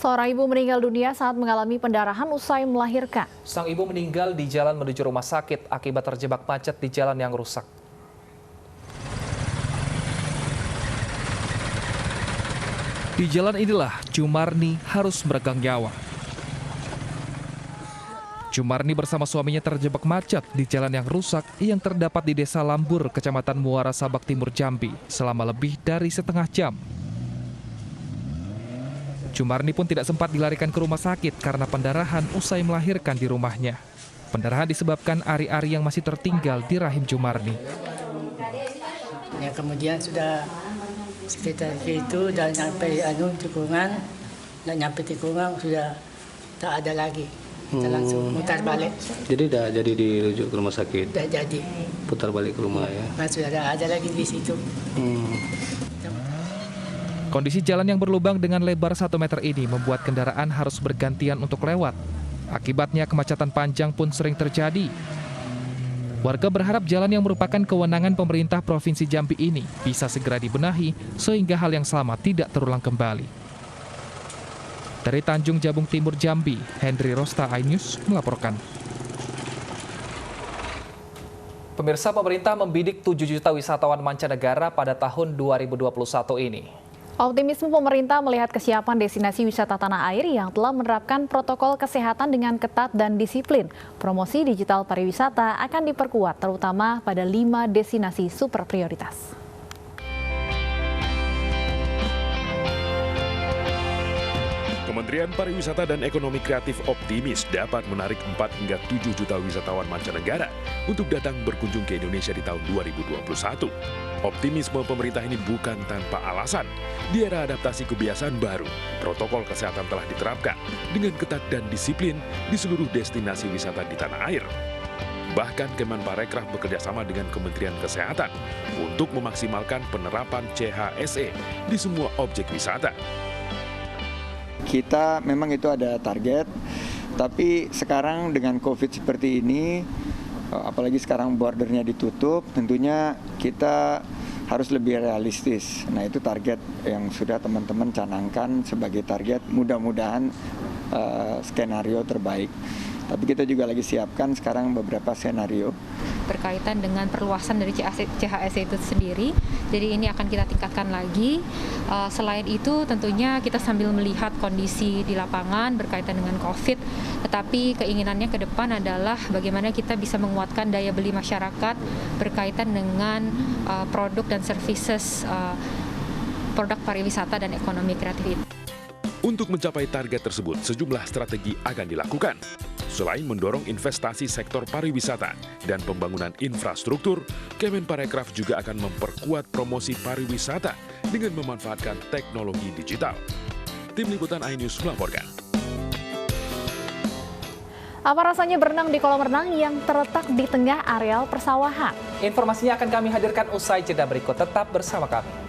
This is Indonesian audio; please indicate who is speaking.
Speaker 1: Seorang ibu meninggal dunia saat mengalami pendarahan usai melahirkan.
Speaker 2: Sang ibu meninggal di jalan menuju rumah sakit akibat terjebak macet di jalan yang rusak. Di jalan inilah Jumarni harus meregang nyawa. Jumarni bersama suaminya terjebak macet di jalan yang rusak yang terdapat di Desa Lambur, Kecamatan Muara Sabak Timur, Jambi selama lebih dari setengah jam. Jumarni pun tidak sempat dilarikan ke rumah sakit karena pendarahan usai melahirkan di rumahnya. Pendarahan disebabkan ari-ari yang masih tertinggal di rahim Jumarni.
Speaker 3: Ya, kemudian sudah sekitar itu dan sampai tikungan, dan nyampe tikungan sudah tak ada lagi. Kita langsung mutar balik.
Speaker 4: Jadi tidak jadi dirujuk ke rumah sakit?
Speaker 3: Tidak jadi.
Speaker 4: Putar balik ke rumah ya?
Speaker 3: Kan sudah ada lagi di situ.
Speaker 2: Kondisi jalan yang berlubang dengan lebar 1 meter ini membuat kendaraan harus bergantian untuk lewat. Akibatnya kemacetan panjang pun sering terjadi. Warga berharap jalan yang merupakan kewenangan pemerintah Provinsi Jambi ini bisa segera dibenahi sehingga hal yang sama tidak terulang kembali. Dari Tanjung Jabung Timur, Jambi, Hendri Rosta, iNews melaporkan. Pemirsa, pemerintah membidik 7 juta wisatawan mancanegara pada tahun 2021 ini.
Speaker 1: Optimisme pemerintah melihat kesiapan destinasi wisata tanah air yang telah menerapkan protokol kesehatan dengan ketat dan disiplin. Promosi digital pariwisata akan diperkuat terutama pada 5 destinasi super prioritas.
Speaker 5: Kementerian Pariwisata dan Ekonomi Kreatif optimis dapat menarik 4 hingga 7 juta wisatawan mancanegara untuk datang berkunjung ke Indonesia di tahun 2021. Optimisme pemerintah ini bukan tanpa alasan. Di era adaptasi kebiasaan baru, protokol kesehatan telah diterapkan dengan ketat dan disiplin di seluruh destinasi wisata di tanah air. Bahkan Kemenparekraf bekerjasama dengan Kementerian Kesehatan untuk memaksimalkan penerapan CHSE di semua objek wisata.
Speaker 6: Kita memang itu ada target, tapi sekarang dengan COVID seperti ini, apalagi sekarang bordernya ditutup, tentunya kita harus lebih realistis. Nah, itu target yang sudah teman-teman canangkan sebagai target, mudah-mudahan skenario terbaik. Tapi kita juga lagi siapkan sekarang beberapa skenario.
Speaker 7: Berkaitan dengan perluasan dari CHSE itu sendiri, jadi ini akan kita tingkatkan lagi. Selain itu tentunya kita sambil melihat kondisi di lapangan berkaitan dengan COVID, tetapi keinginannya ke depan adalah bagaimana kita bisa menguatkan daya beli masyarakat berkaitan dengan produk dan services produk pariwisata dan ekonomi kreatif itu.
Speaker 5: Untuk mencapai target tersebut, sejumlah strategi akan dilakukan. Selain mendorong investasi sektor pariwisata dan pembangunan infrastruktur, Kemenparekraf juga akan memperkuat promosi pariwisata dengan memanfaatkan teknologi digital. Tim Liputan iNews melaporkan.
Speaker 1: Apa rasanya berenang di kolam renang yang terletak di tengah areal persawahan?
Speaker 2: Informasinya akan kami hadirkan usai jeda berikut. Tetap bersama kami.